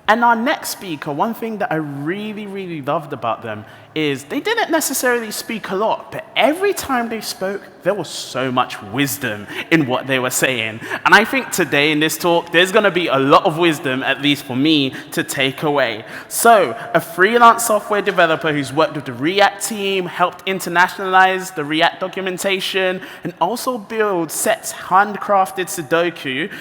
And our next speaker, one thing that I really, really loved about them is they didn't necessarily speak a lot, but every time they spoke, there was so much wisdom in what they were saying. And I think today in this talk, there's going to be a lot of wisdom, at least for me, to take away. So, a freelance software developer who's worked with the React team, helped internationalize the React documentation, and also build Set's handcrafted Sudoku.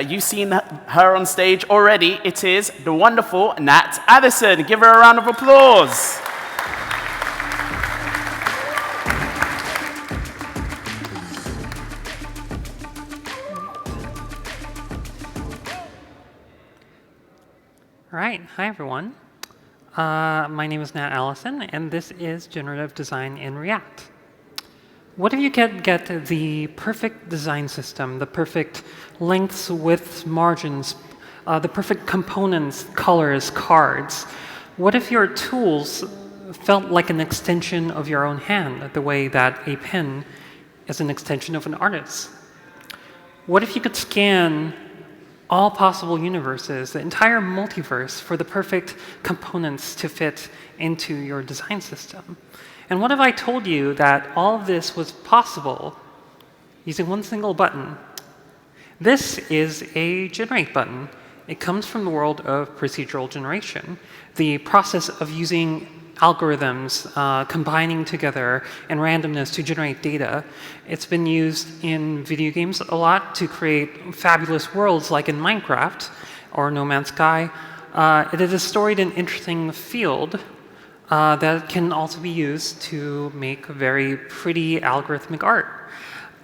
You've seen her on stage already. It is the wonderful Nat Alison. Give her a round of applause. All right, hi everyone. My name is Nat Allison, and this is Generative Design in React. What if you could get the perfect design system, the perfect lengths, widths, margins, the perfect components, colors, cards? What if your tools felt like an extension of your own hand, the way that a pen is an extension of an artist? What if you could scan all possible universes, the entire multiverse, for the perfect components to fit into your design system? And what if I told you that all of this was possible using one single button? This is a generate button. It comes from the world of procedural generation, the process of using algorithms, combining together, and randomness to generate data. It's been used in video games a lot to create fabulous worlds like in Minecraft or No Man's Sky. It is a storied and interesting field that can also be used to make very pretty algorithmic art.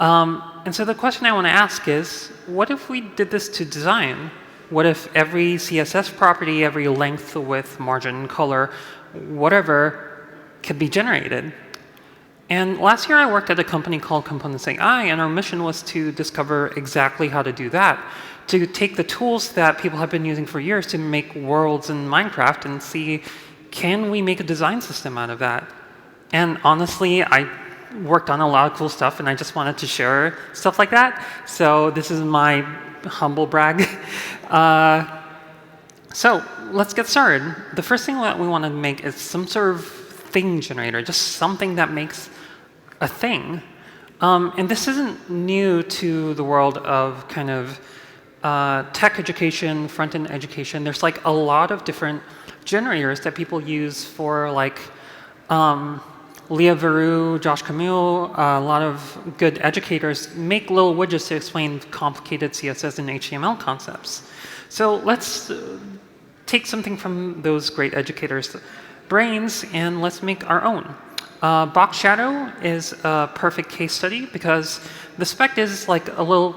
And so the question I want to ask is, what if we did this to design? What if every CSS property, every length, width, margin, color, whatever, could be generated? And last year I worked at a company called Components AI, and our mission was to discover exactly how to do that, to take the tools that people have been using for years to make worlds in Minecraft and see, can we make a design system out of that? And honestly, I worked on a lot of cool stuff, and I just wanted to share stuff like that. So this is my humble brag. So let's get started. The first thing that we want to make is some sort of thing generator, just something that makes a thing. And this isn't new to the world of kind of tech education, front-end education. There's like a lot of different generators that people use for like Leah Veru, Josh Camille, a lot of good educators make little widgets to explain complicated CSS and HTML concepts. So let's take something from those great educators' brains and let's make our own. Box Shadow is a perfect case study because the spec is like a little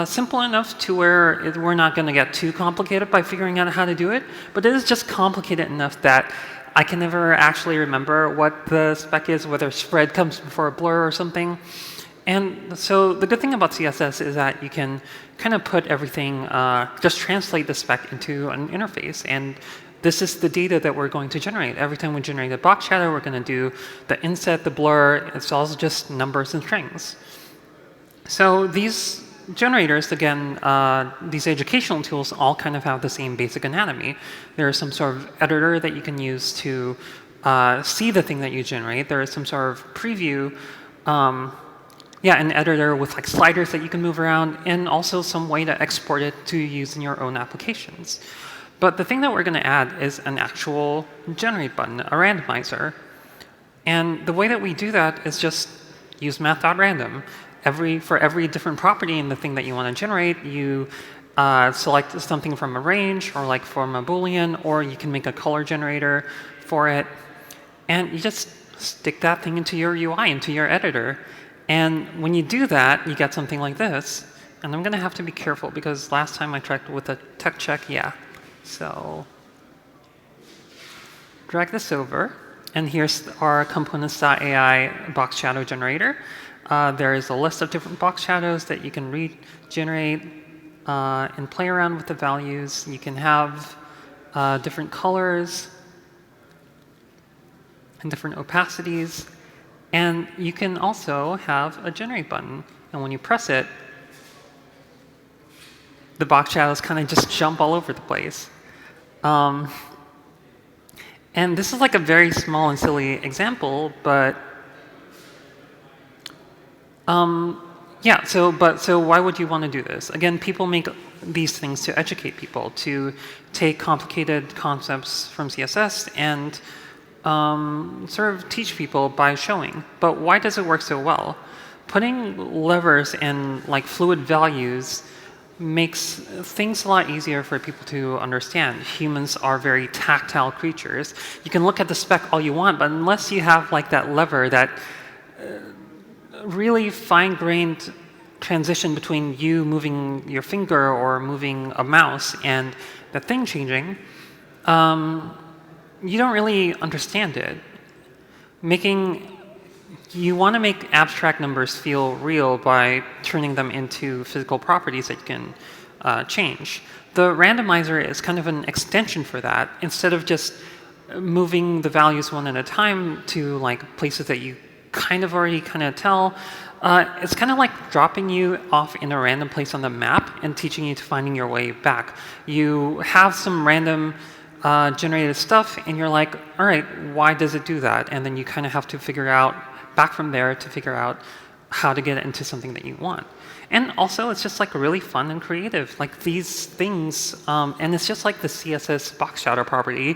simple enough to where we're not going to get too complicated by figuring out how to do it, but it is just complicated enough that I can never actually remember what the spec is, whether spread comes before a blur or something. And so the good thing about CSS is that you can kind of put everything, just translate the spec into an interface. And this is the data that we're going to generate. Every time we generate a box shadow, we're going to do the inset, the blur. It's also just numbers and strings. So these generators, again, these educational tools all kind of have the same basic anatomy. There is some sort of editor that you can use to see the thing that you generate. There is some sort of preview, an editor with like sliders that you can move around, and also some way to export it to use in your own applications. But the thing that we're going to add is an actual generate button, a randomizer. And the way that we do that is just use math.random. For every different property in the thing that you want to generate, you select something from a range or like from a Boolean, or you can make a color generator for it. And you just stick that thing into your UI, into your editor. And when you do that, you get something like this. And I'm going to have to be careful because last time I checked with a tech check, yeah. So drag this over. And here's our components.ai box shadow generator. There is a list of different box shadows that you can regenerate and play around with the values. You can have different colors and different opacities. And you can also have a generate button. And when you press it, the box shadows kind of just jump all over the place. And this is like a very small and silly example, but yeah, so why would you want to do this? Again, people make these things to educate people, to take complicated concepts from CSS and sort of teach people by showing. But why does it work so well? Putting levers and like fluid values makes things a lot easier for people to understand. Humans are very tactile creatures. You can look at the spec all you want, but unless you have like that lever, that really fine-grained transition between you moving your finger or moving a mouse and the thing changing, you don't really understand it. You want to make abstract numbers feel real by turning them into physical properties that you can change. The randomizer is kind of an extension for that. Instead of just moving the values one at a time to like places that you kind of already tell, it's kind of like dropping you off in a random place on the map and teaching you to finding your way back. You have some random generated stuff, and you're like, all right, why does it do that? And then you kind of have to figure out back from there to figure out how to get it into something that you want. And also, it's just like really fun and creative. Like these things, and it's just like the CSS box shadow property.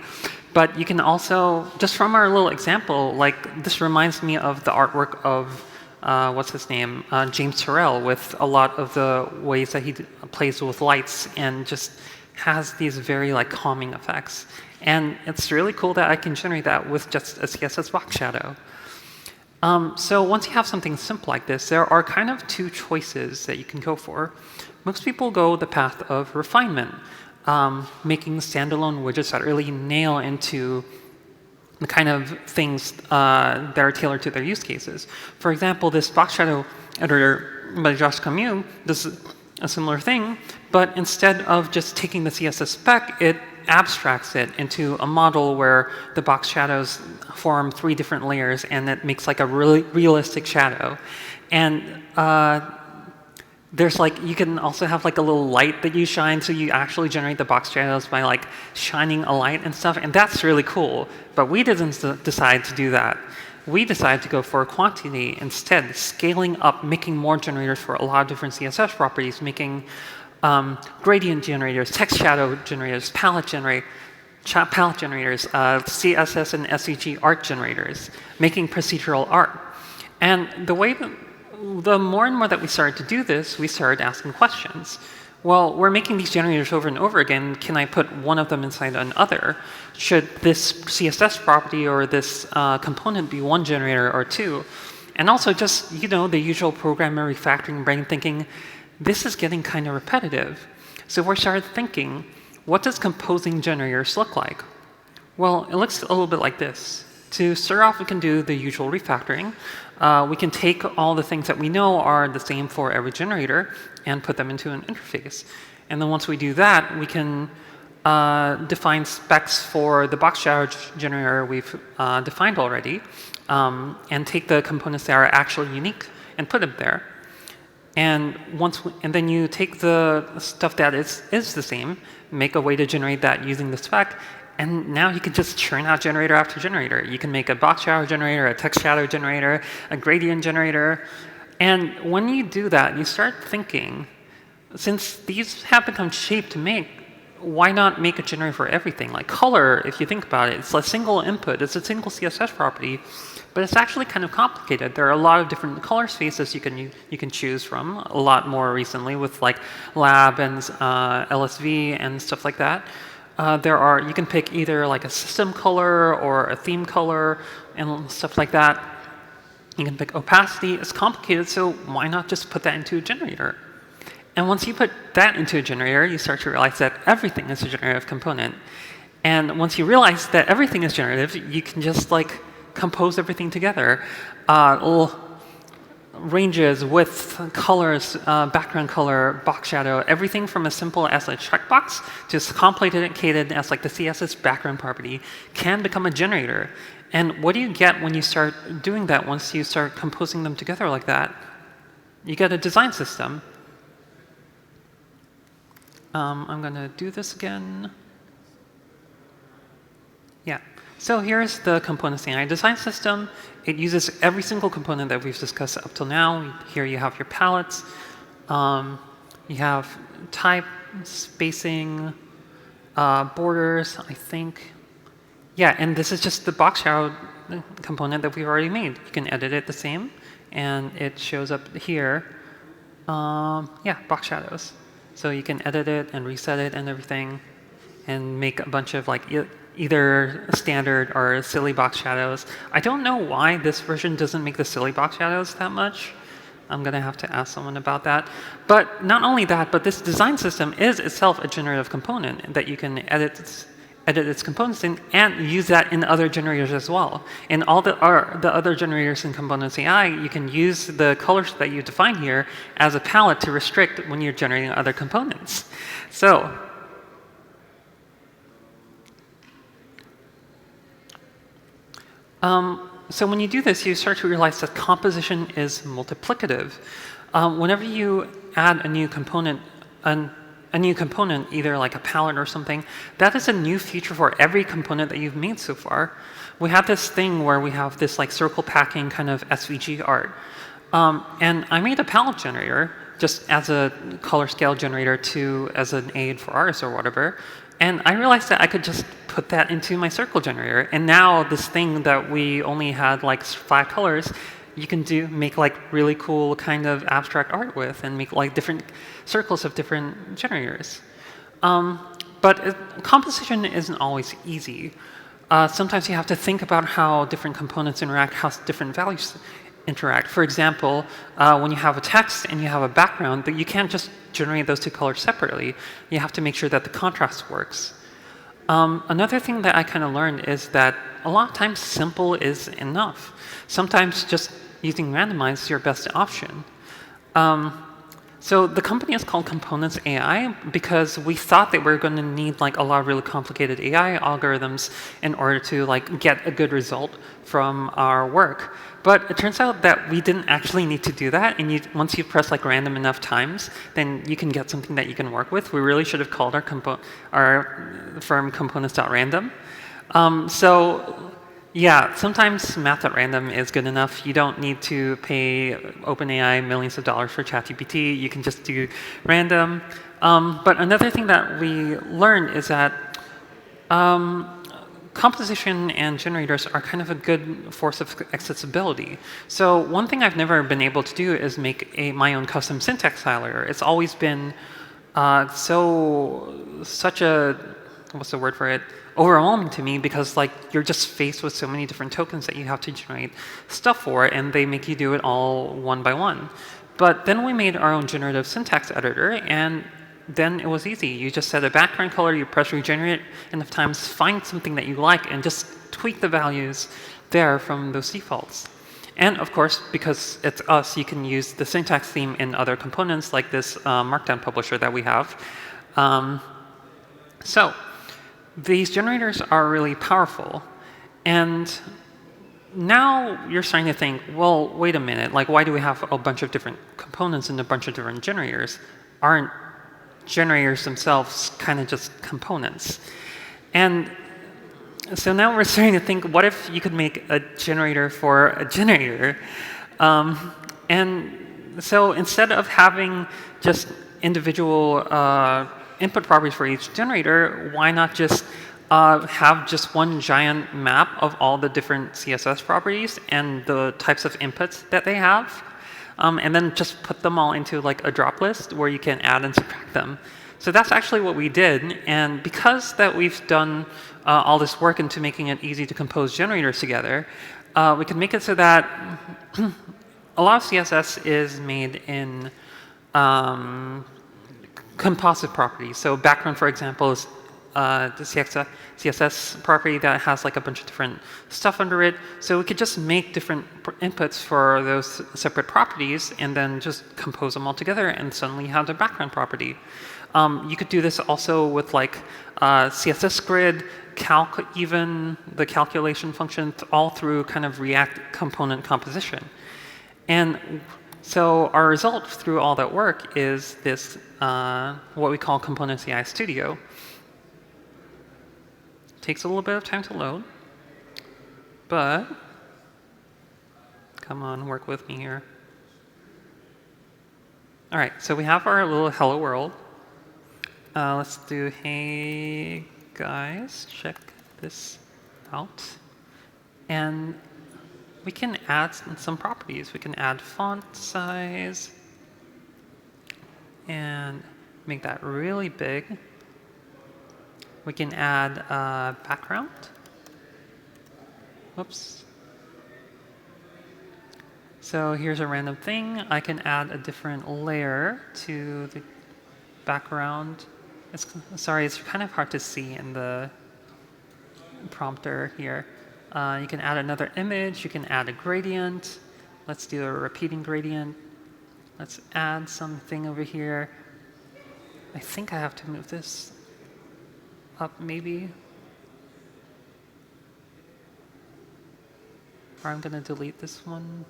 But you can also, just from our little example, like this reminds me of the artwork of, what's his name, James Turrell, with a lot of the ways that he plays with lights and just has these very like calming effects. And it's really cool that I can generate that with just a CSS box shadow. So once you have something simple like this, there are kind of two choices that you can go for. Most people go the path of refinement, making standalone widgets that really nail into the kind of things that are tailored to their use cases. For example, this box shadow editor by Josh Camus does a similar thing, but instead of just taking the CSS spec, it abstracts it into a model where the box shadows form 3 different layers, and it makes like a really realistic shadow. And there's like, you can also have like a little light that you shine, so you actually generate the box shadows by like shining a light and stuff, and that's really cool. But we didn't decide to do that. We decided to go for quantity instead, scaling up, making more generators for a lot of different CSS properties, making gradient generators, text shadow generators, palette generators, CSS and SVG art generators, making procedural art. And the more and more that we started to do this, we started asking questions. Well, we're making these generators over and over again. Can I put one of them inside another? Should this CSS property or this component be one generator or two? And also just, the usual programmer refactoring brain thinking, this is getting kind of repetitive. So we started thinking, what does composing generators look like? Well, it looks a little bit like this. To start off, we can do the usual refactoring. We can take all the things that we know are the same for every generator and put them into an interface. And then once we do that, we can define specs for the box shadow generator we've defined already, and take the components that are actually unique and put them there. And then you take the stuff that is the same, make a way to generate that using the spec, and now you can just churn out generator after generator. You can make a box shadow generator, a text shadow generator, a gradient generator. And when you do that, you start thinking, since these have become cheap to make, why not make a generator for everything? Like color, if you think about it, it's a single input. It's a single CSS property. But it's actually kind of complicated. There are a lot of different color spaces you can choose from, a lot more recently with like lab and LSV and stuff like that. You can pick either like a system color or a theme color and stuff like that. You can pick opacity. It's complicated, so why not just put that into a generator? And once you put that into a generator, you start to realize that everything is a generative component. And once you realize that everything is generative, you can just like compose everything together. Ranges, width, colors, background color, box shadow, everything from as simple as a checkbox to as complicated as like the CSS background property can become a generator. And what do you get when you start doing that once you start composing them together like that? You get a design system. I'm going to do this again. Yeah. So here's the components AI design system. It uses every single component that we've discussed up till now. Here you have your palettes. You have type, spacing, borders, I think. Yeah, and this is just the box shadow component that we've already made. You can edit it the same, and it shows up here. Yeah, box shadows. So you can edit it and reset it and everything, and make a bunch of like either standard or silly box shadows. I don't know why this version doesn't make the silly box shadows that much. I'm going to have to ask someone about that. But not only that, but this design system is itself a generative component that you can edit its components in and use that in other generators as well. In all the other generators in Components AI, you can use the colors that you define here as a palette to restrict when you're generating other components. So when you do this, you start to realize that composition is multiplicative. Whenever you add a new component, either like a palette or something, that is a new feature for every component that you've made so far. We have this thing where we have this like circle packing kind of SVG art. And I made a palette generator just as a color scale generator as an aid for artists or whatever. And I realized that I could just put that into my circle generator. And now this thing that we only had like 5 colors, you can make like really cool kind of abstract art with and make like different circles of different generators. But composition isn't always easy. Sometimes you have to think about how different components interact, how different values interact. For example, when you have a text and you have a background, you can't just generate those 2 colors separately. You have to make sure that the contrast works. Another thing that I kind of learned is that a lot of times simple is enough. Sometimes just using randomize is your best option. So the company is called Components AI because we thought that we were going to need like a lot of really complicated AI algorithms in order to like get a good result from our work. But it turns out that we didn't actually need to do that. And once you press like random enough times, then you can get something that you can work with. We really should have called our firm components.random. So yeah, sometimes math.random is good enough. You don't need to pay OpenAI millions of dollars for ChatGPT. You can just do random. But another thing that we learned is that composition and generators are kind of a good force of accessibility. So one thing I've never been able to do is make my own custom syntax highlighter. It's always been such a, what's the word for it? Overwhelming to me because like you're just faced with so many different tokens that you have to generate stuff for, and they make you do it all one by one. But then we made our own generative syntax editor, and then it was easy. You just set a background color, you press regenerate enough times, find something that you like, and just tweak the values there from those defaults. And of course, because it's us, you can use the syntax theme in other components like this Markdown publisher that we have. So these generators are really powerful. And now you're starting to think, well, wait a minute, like why do we have a bunch of different components and a bunch of different generators? Aren't generators themselves kind of just components? And so now we're starting to think, what if you could make a generator for a generator? And so instead of having just individual input properties for each generator, why not just have just one giant map of all the different CSS properties and the types of inputs that they have, and then just put them all into like a drop list where you can add and subtract them. So that's actually what we did. And because that we've done all this work into making it easy to compose generators together, we can make it so that a lot of CSS is made in composite properties. So background, for example, is the CSS property that has like a bunch of different stuff under it. So we could just make different inputs for those separate properties and then just compose them all together and suddenly have the background property. You could do this also with like CSS grid, calc, even the calculation function, all through kind of React component composition. And so our result through all that work is this, what we call Components AI Studio. Takes a little bit of time to load, but come on, work with me here. All right, so we have our little hello world. Let's do, hey guys, check this out. And we can add some properties. We can add font size and make that really big. We can add a background. Whoops. So here's a random thing. I can add a different layer to the background. Sorry, it's kind of hard to see in the prompter here. You can add another image. You can add a gradient. Let's do a repeating gradient. Let's add something over here. I think I have to move this up maybe. Or I'm going to delete this one.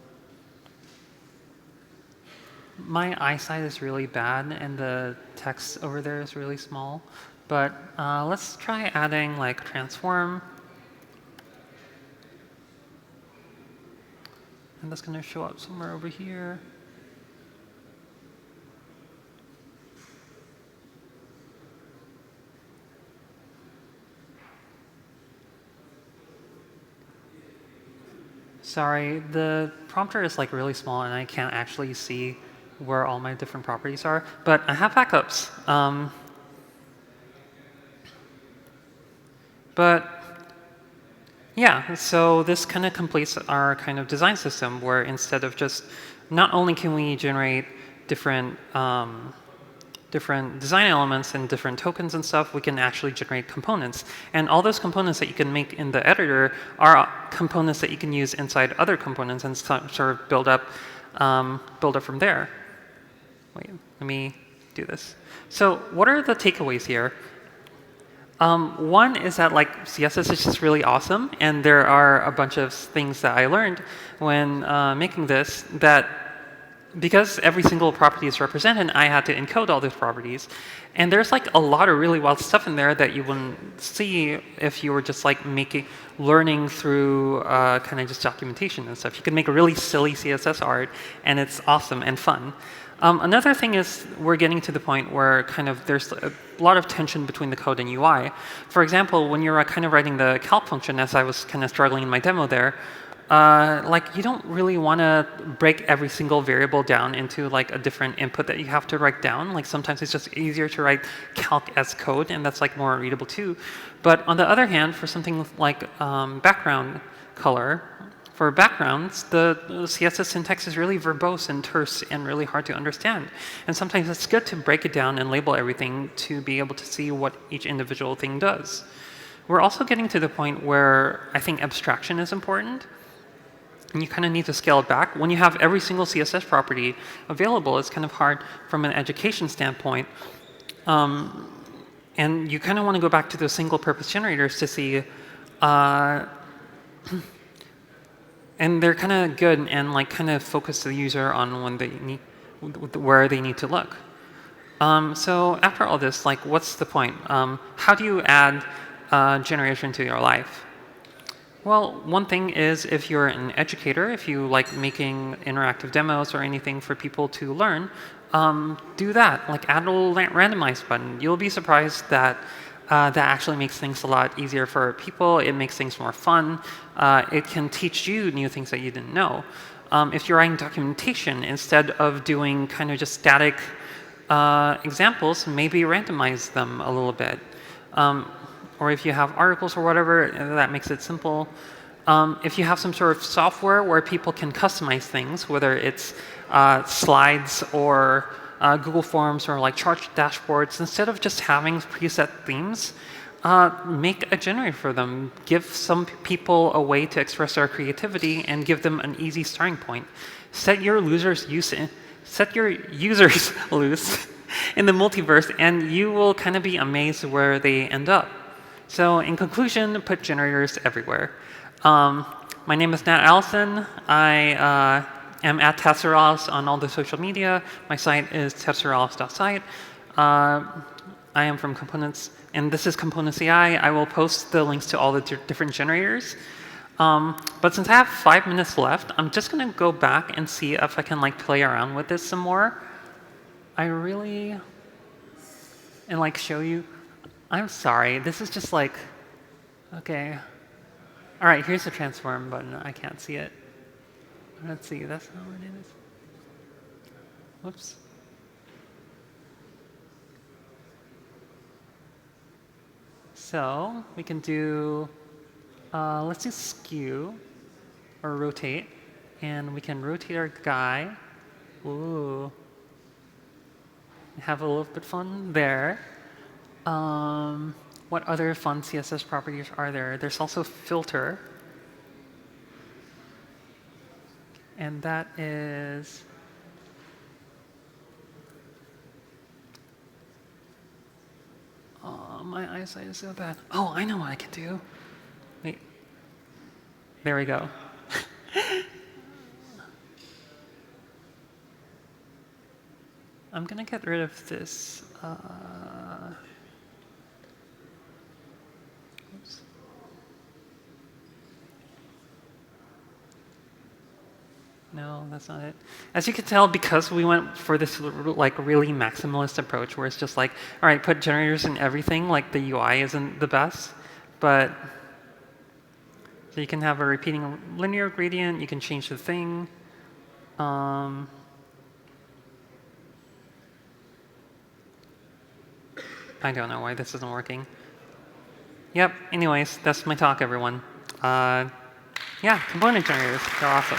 My eyesight is really bad, and the text over there is really small. But let's try adding like transform. And that's going to show up somewhere over here. Sorry, the prompter is like really small, and I can't actually see where all my different properties are. But I have backups. But yeah, so this kind of completes our kind of design system, where instead of just, not only can we generate different different design elements and different tokens and stuff, we can actually generate components. And all those components that you can make in the editor are components that you can use inside other components and sort of build up from there. Wait, let me do this. So what are the takeaways here? One is that like CSS is just really awesome, and there are a bunch of things that I learned when making this that because every single property is represented, I had to encode all those properties. And there's like a lot of really wild stuff in there that you wouldn't see if you were just like learning through kind of just documentation and stuff. You can make really silly CSS art, and it's awesome and fun. Another thing is we're getting to the point where kind of there's a lot of tension between the code and UI. For example, when you're kind of writing the calc function, as I was kind of struggling in my demo there, like you don't really want to break every single variable down into like a different input that you have to write down. Like sometimes it's just easier to write calc as code, and that's like more readable too. But on the other hand, for something like background color, for backgrounds, the CSS syntax is really verbose and terse and really hard to understand. And sometimes it's good to break it down and label everything to be able to see what each individual thing does. We're also getting to the point where I think abstraction is important. And you kind of need to scale it back. When you have every single CSS property available, it's kind of hard from an education standpoint. And you kind of want to go back to those single purpose generators to see, and they're kind of good and like kind of focus the user on when they need, where they need to look. So after all this, like what's the point? How do you add generation to your life? Well, one thing is if you're an educator, if you like making interactive demos or anything for people to learn, do that. Like add a little randomize button. You'll be surprised that that actually makes things a lot easier for people. It makes things more fun. It can teach you new things that you didn't know. If you're writing documentation, instead of doing kind of just static examples, maybe randomize them a little bit. Or if you have articles or whatever, that makes it simple. If you have some sort of software where people can customize things, whether it's slides or Google Forms or like chart dashboards, instead of just having preset themes, make a generator for them. Give some people a way to express their creativity and give them an easy starting point. Set your users loose in the multiverse, and you will kind of be amazed where they end up. So in conclusion, put generators everywhere. My name is Alison. I am at Tesseralis on all the social media. My site is tesseralis.site. I am from components And this is component CI. I will post the links to all the different generators. But since I have 5 minutes left, I'm just going to go back and see if I can like play around with this some more. And like show you. I'm sorry. This is just like, OK. All right, here's the transform button. I can't see it. Let's see. That's not what it is. Whoops. So we can do, let's do skew or rotate. And we can rotate our guy. Ooh. Have a little bit fun there. What other fun CSS properties are there? There's also filter. And that is my eyesight is so bad. Oh, I know what I can do. Wait. There we go. I'm going to get rid of this. Oops. No, that's not it. As you can tell, because we went for this like really maximalist approach, where it's just like, all right, put generators in everything. Like the UI isn't the best, but so you can have a repeating linear gradient. You can change the thing. I don't know why this isn't working. Yep. Anyways, that's my talk, everyone. Yeah, component generators. They're awesome.